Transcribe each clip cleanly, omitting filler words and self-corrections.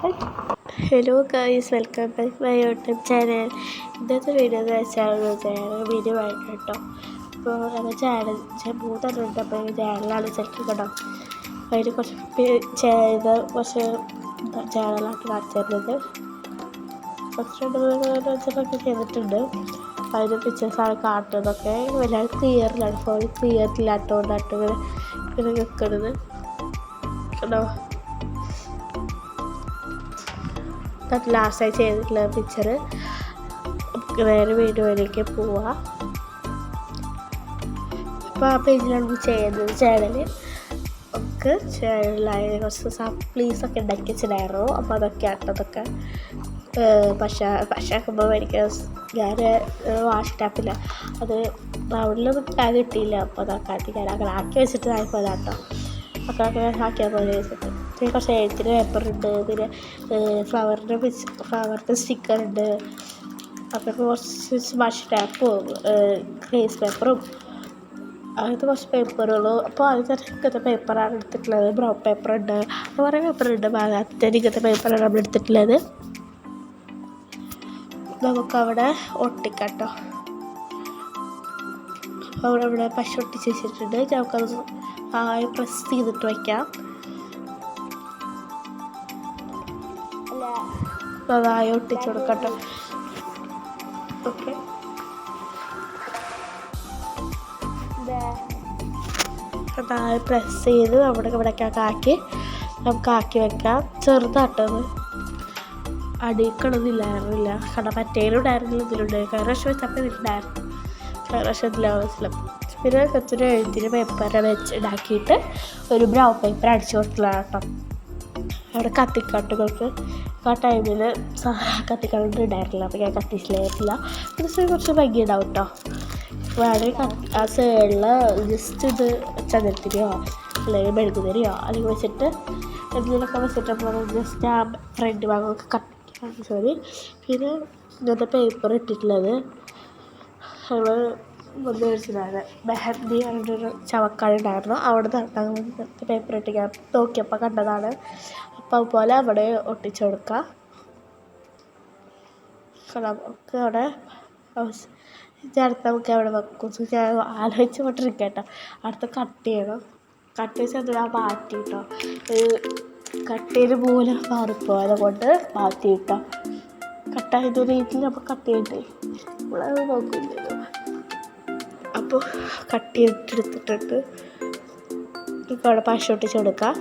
Hello guys, welcome back my YouTube channel. ഇന്നത്തെ video എന്ന് വെച്ചാൽ വീഡിയോ ആയിട്ട് കേട്ടോ. അപ്പോൾ നമ്മൾ ചാനൽ 3 ഉണ്ട്. അപ്പോൾ ചാനലാണ് ശരിക്കും കേട്ടോ. അതിൽ കുറച്ച് ചാനലാക്കി കാണിച്ചിരുന്നത് കുറച്ച് 2-3 ചെയ്തിട്ടുണ്ട്. അതിന് പിക്ചേഴ്സാണ് കാട്ടുന്നതൊക്കെ വല്ലാണ്ട് ക്ലിയറിലാണ്, ഫോൺ ക്ലിയറില്ലാത്തതുകൊണ്ടാട്ടോ ഇങ്ങനെ നിൽക്കുന്നത് കേട്ടോ. ലാസ്റ്റായി ചെയ്തിട്ടുള്ള പിക്ചർ. നേരെ വീഡിയോയിലേക്ക് പോവാം. അപ്പോൾ ആ പേജിലാണ് ചെയ്യുന്നത്. ചാനലിലായ കുറച്ച് സപ്ലീസൊക്കെ ഉണ്ടാക്കി വെച്ചിട്ടുണ്ടായിരുന്നു. അപ്പോൾ അതൊക്കെ പക്ഷേ ആക്കുമ്പോൾ മേടിക്കാൻ ഞാൻ വാഷ് ടാപ്പില്ല, അത് റൗണ്ടിലൊന്നും ടാഗ് കിട്ടിയില്ല. അപ്പോൾ അതൊക്കെ ഞാൻ അങ്ങനെ ആക്കി വെച്ചിട്ട് ആയിപ്പോൾ അതാട്ടോ. അപ്പോൾ അങ്ങനെ ആക്കിയാൽ പോലെ വെച്ചിട്ട് പിന്നെ കുറച്ച് എഴുത്തിന് പേപ്പറുണ്ട്, പിന്നെ ഫ്ലവറിൻ്റെ സ്റ്റിക്കറുണ്ട്. അപ്പോൾ കുറച്ച് വാഷ് ടാപ്പും ഗ്ലേസ് പേപ്പറും അങ്ങനത്തെ കുറച്ച് പേപ്പറുകളും. അപ്പോൾ ഇങ്ങനത്തെ പേപ്പറാണ് എടുത്തിട്ടുള്ളത്. ബ്രൗൺ പേപ്പറുണ്ട്, കുറേ പേപ്പറുണ്ട്. ഇങ്ങനത്തെ പേപ്പറാണ് നമ്മൾ എടുത്തിട്ടുള്ളത്. നമുക്കവിടെ ഒട്ടിക്കാട്ടോ. അവിടെ പശ ഒട്ടിച്ച് വെച്ചിട്ടുണ്ട്. നമുക്കത് പ്രസ് ചെയ്തിട്ട് വയ്ക്കാം. അതായി ഒട്ടിച്ചു കൊടുക്കട്ടോ. ഓക്കെ, അതായി പ്രസ് ചെയ്ത് ഇവിടേക്ക് നമുക്ക് ആക്കി വെക്കാം. ചെറുതാട്ടത് അടിക്കണമെന്നില്ലായിരുന്നില്ല, കാരണം മറ്റേലും ഉണ്ടായിരുന്നില്ല, ഇതിലുണ്ടായിരുന്നു. കഴിഞ്ഞ പ്രാവശ്യം വെച്ചപ്പോൾ ഇതിലുണ്ടായിരുന്നു, കഴിഞ്ഞ പ്രാവശ്യം ഇതിലാവശ്യം. പിന്നെ കുറച്ചൊരു എഴുത്തിന് പേപ്പർ വെച്ച് ഉണ്ടാക്കിയിട്ട് ഒരു ബ്രൗൺ പേപ്പർ അടിച്ചു കൊടുത്തതാണ് കേട്ടോ. അവിടെ കത്തിക്കാട്ടുകൾക്ക് ആ ടൈമിൽ കത്തിക്കാണ്ട് ഉണ്ടായിരുന്നില്ല, അപ്പോൾ ഞാൻ കത്തിച്ചില്ലായിരുന്നില്ല. പിന്നെ കുറച്ച് ഭംഗി ഉണ്ടാവും കേട്ടോ. വേണമെങ്കിൽ ആ സൈഡിൽ ജസ്റ്റ് ഇത് ചന്ദ്രത്തിരിയോ അല്ലെങ്കിൽ മെഴുകുതിരിയോ അല്ലെങ്കിൽ വെച്ചിട്ട് എന്തെങ്കിലുമൊക്കെ വെച്ചിട്ട് നമ്മൾ ജസ്റ്റ് ആ ഫ്രണ്ട് ഭാഗമൊക്കെ കത്തിക്കാൻ മതി. പിന്നെ ഇങ്ങനത്തെ പേപ്പർ ഇട്ടിട്ടുള്ളത് നമ്മൾ ഒന്ന് മേടിച്ചിട്ടുണ്ടായിരുന്നു. മെഹന്തി പറഞ്ഞൊരു ചവക്കാട് ഉണ്ടായിരുന്നു, അവിടെ നിന്ന് പേപ്പർ ഇട്ടിക്കാൻ നോക്കിയപ്പോൾ കണ്ടതാണ്. അപ്പോൾ അതുപോലെ അവിടെ ഒട്ടിച്ചു കൊടുക്കാം. നമുക്ക് അവിടെ അടുത്ത് നമുക്ക് അവിടെ വെക്കും. ഞാൻ ആലോചിച്ച് കൊണ്ടിരിക്കാം കേട്ടോ. അടുത്ത് കട്ട് ചെയ്യണം. കട്ട് ചെയ്ത് അതിനാ മാറ്റി കേട്ടോ. കട്ടയിൽ പോലെ മാറിപ്പോയി, അതുകൊണ്ട് മാറ്റി കിട്ടോ. കട്ടായത് രീതിയിൽ നമ്മൾ കട്ട് ചെയ്തിട്ട് നമ്മളത് നോക്കില്ലല്ലോ. അപ്പോൾ കട്ട് ചെയ്തിട്ടെടുത്തിട്ട് ഇപ്പോൾ അവിടെ പശ ഒട്ടിച്ച് കൊടുക്കാം.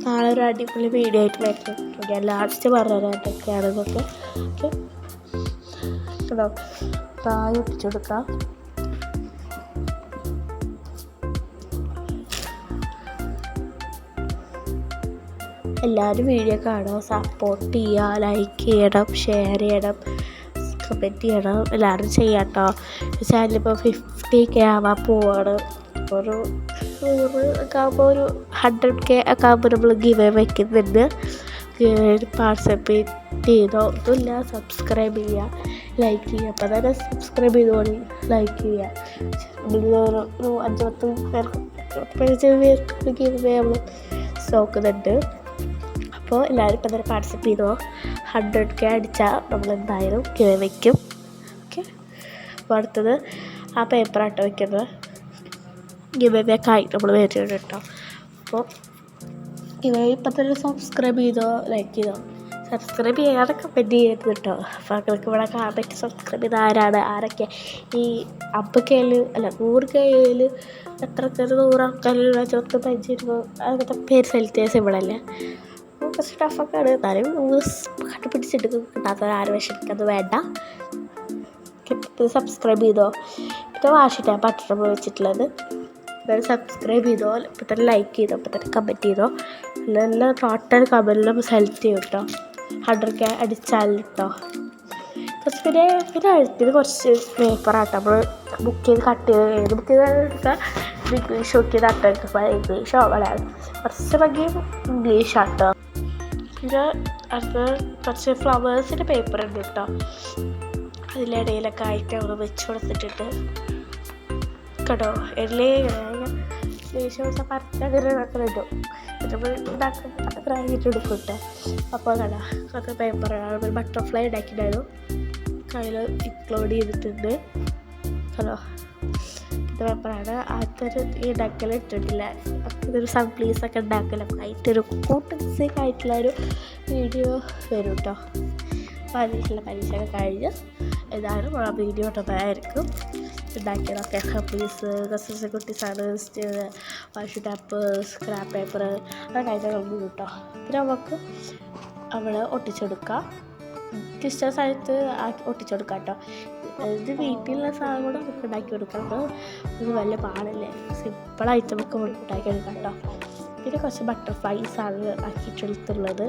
നാളെ ഒരു അടിപൊളി വീഡിയോ ആയിട്ട് വരുന്നുണ്ട്. ഞാൻ ലാസ്റ്റ് പറഞ്ഞുതരാം എന്തൊക്കെയാണെന്നൊക്കെ. ഓക്കെ, താഴെ ഒട്ടിച്ചു കൊടുക്കാം. എല്ലാവരും വീഡിയോ കാണുക, സപ്പോർട്ട് ചെയ്യുക, ലൈക്ക് ചെയ്യണം, ഷെയർ ചെയ്യണം, കമൻറ്റ് ചെയ്യണം. എല്ലാവരും ചെയ്യാം കേട്ടോ. ചാനലിപ്പോൾ 50K ആവാൻ പോവാണ്. ഒരു 100 ഒക്കെ ആകുമ്പോൾ ഒരു 100K ഒക്കെ ആകുമ്പോൾ നമ്മൾ ഗിവ് വയ്ക്കുന്നുണ്ട്. പാർട്ടിസിപ്പേറ്റ് ചെയ്തോ ഒന്നുമില്ല, സബ്സ്ക്രൈബ് ചെയ്യുക, ലൈക്ക് ചെയ്യുക. അപ്പോൾ തന്നെ സബ്സ്ക്രൈബ് ചെയ്തോളി, ലൈക്ക് ചെയ്യുക. ഒരു 5-10 പേർക്ക് ഗിവ് നമ്മൾ നോക്കുന്നുണ്ട്. അപ്പോൾ എല്ലാവരും ഇപ്പം തന്നെ പാർട്ടിസിപ്പേറ്റ് ചെയ്തോ. 100K അടിച്ചാൽ നമ്മൾ എന്തായാലും ഗിവ് വയ്ക്കും. ഓക്കെ, അപ്പോൾ അടുത്തത് ആ പേപ്പറാട്ടോ വയ്ക്കുന്നത്. ഗിവ് ഒക്കെ ആയിട്ട് നമ്മൾ വരുന്നുണ്ട് കേട്ടോ. അപ്പോൾ ഇപ്പം തന്നെ സബ്സ്ക്രൈബ് ചെയ്തോ, ലൈക്ക് ചെയ്തോ. സബ്സ്ക്രൈബ് ചെയ്യാതെ കമൻറ്റ് ചെയ്യരുത് കേട്ടോ. അപ്പോൾ നിങ്ങൾക്ക് ഇവിടെ കാണാൻ പറ്റി സബ്സ്ക്രൈബ് ചെയ്ത ആരൊക്കെ ഈ 50K അല്ല 100K എത്ര 100 ആൾക്കാരിൽ 25-20 അങ്ങനത്തെ പേര് സെലക്ടേഴ്സ് ഇവിടെ അല്ലേ. കുറച്ച് ടഫൊക്കെ ആണ്, എന്നാലും കണ്ടുപിടിച്ചിട്ട് കിട്ടാത്ത ആരും വിഷമിക്കുന്നത് വേണ്ട. സബ്സ്ക്രൈബ് ചെയ്തോ. പിന്നെ വാഷിട്ടാൻ പറ്റണം വെച്ചിട്ടുള്ളത്. എന്തായാലും സബ്സ്ക്രൈബ് ചെയ്തോ, ഇപ്പം തന്നെ ലൈക്ക് ചെയ്തോ, ഇപ്പം തന്നെ കമൻറ്റ് ചെയ്തോ. നല്ല ടോട്ടൽ കമൻറ്റിലും സെലക്ട് ചെയ്യും കേട്ടോ. 100K അടിച്ചാൽ കേട്ടോ. കുറച്ച് പിന്നെ എഴുത്തിന് കുറച്ച് പേപ്പറാട്ടോ നമ്മൾ ബുക്ക് ചെയ്ത് കട്ട് ചെയ്ത് ബുക്ക് ചെയ്ത് എടുക്കുക. ഇംഗ്ലീഷ് ബുക്ക് ചെയ്ത് അട്ടെടുക്കുക, ഇംഗ്ലീഷോ മലയാളം കുറച്ച് ഭംഗി ഇംഗ്ലീഷാട്ടോ. പിന്നെ അത് കുറച്ച് ഫ്ലവേഴ്സിൻ്റെ പേപ്പർ ഉണ്ട് കേട്ടോ. അതിലിടയിലൊക്കെ ആയിട്ട് നമ്മൾ വെച്ച് കൊടുത്തിട്ടുണ്ട് കേട്ടോ. എല്ലാം ദേഷ്യം പിടിച്ചാൽ പരത്തങ്ങനെ ഇടും. എന്നിട്ട് ഉണ്ടാക്കുമ്പോൾ പ്രായിട്ട് എടുക്കും കേട്ടോ. അപ്പോൾ കടാ കുറച്ച് പേപ്പറാണ് ഒരു ബട്ടർഫ്ലൈ ഉണ്ടാക്കിയിട്ടുണ്ടായിരുന്നു, കയ്യിൽ ഇൻക്ലൂഡ് ചെയ്തിട്ടുണ്ട്. ഹലോ, ഇത് പേപ്പറാണ്. അതൊരു ഉണ്ടാക്കൽ ഇട്ടിട്ടില്ല. ഇതൊരു സർപ്രൈസൊക്കെ ഉണ്ടാക്കലൊക്കെ ആയിട്ടൊരു കൂട്ടൻസൊക്കെ ആയിട്ടുള്ളൊരു വീഡിയോ വരും കേട്ടോ. പരീക്ഷയൊക്കെ കഴിഞ്ഞ് ഏതായാലും വീഡിയോ ഇട്ടതായിരിക്കും. ഉണ്ടാക്കിയതൊക്കെ സർപ്രൈസ് കസ്റ്റൻസ് കുട്ടീസാണ്, വാഷ് ടാപ്പ്, സ്ക്രാപ്പ് പേപ്പർ അതൊക്കെ ആയിട്ട് കളഞ്ഞു കേട്ടോ. പിന്നെ നമുക്ക് അവിടെ ഒട്ടിച്ചെടുക്കാം. എനിക്കിഷ്ട സ്ഥലത്ത് ഒട്ടിച്ചെടുക്കാം കേട്ടോ. ഇത് വീട്ടിലുള്ള സാധനം കൂടെ നമുക്ക് ഉണ്ടാക്കി കൊടുക്കാം. ഇത് വലിയ പാടല്ലേ, സിമ്പിളായിട്ട് നമുക്ക് ഉണ്ടാക്കിയെടുക്കാം കേട്ടോ. പിന്നെ കുറച്ച് ബട്ടർഫ്ലൈസാണ് ആക്കിയിട്ടുള്ളത്.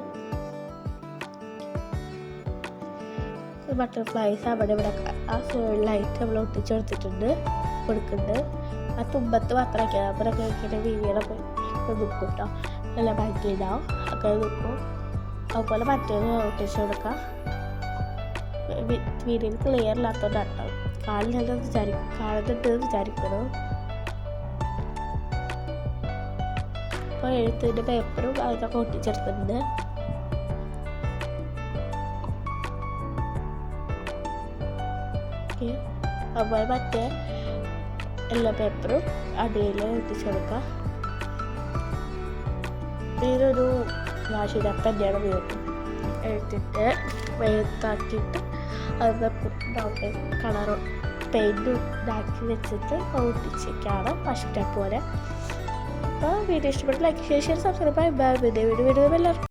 ബട്ടർഫ്ലൈസ് അവിടെ ഇവിടെ ആ സൈഡിലായിട്ട് നമ്മൾ ഒട്ടിച്ചെടുത്തിട്ടുണ്ട് കൊടുക്കുന്നുണ്ട്. ആ തുമ്പത്ത് മാത്രമാക്കിയത് അപ്പോഴൊക്കെ ഇങ്ങനെ വീഡിയോടെ നിൽക്കും കേട്ടോ. നല്ല ഭംഗിയുണ്ടാവും, ഒക്കെ നിൽക്കും. അതുപോലെ മറ്റേത് ഒട്ടിച്ച് കൊടുക്കാം. വീഡിയോയിൽ ക്ലിയർ ഇല്ലാത്തതുകൊണ്ടാണ് കാണുന്നുണ്ട് വിചാരിക്കണം. അപ്പോൾ എഴുത്തിൻ്റെ പേപ്പറും അതൊക്കെ ഒട്ടിച്ചെടുക്കുന്നുണ്ട്. അതുപോലെ മറ്റേ എല്ലാ പേപ്പറും അടിയിൽ ഒട്ടിച്ചെടുക്കാം. ഇതിലൊരു വാഷ് ടാപ്പ് തന്നെയാണ് ഉപയോഗിക്കും. എഴുത്തിട്ട് വെളുത്താക്കിയിട്ട് അത് കളർ പെയിൻറ്റ് ഇതാക്കി വെച്ചിട്ട് ഒട്ടിച്ചേക്കാണ് വാഷ് ടാപ്പ് പോലെ. അപ്പോൾ വീഡിയോ ഇഷ്ടപ്പെട്ട് like share subscribe bye. Video എല്ലാവർക്കും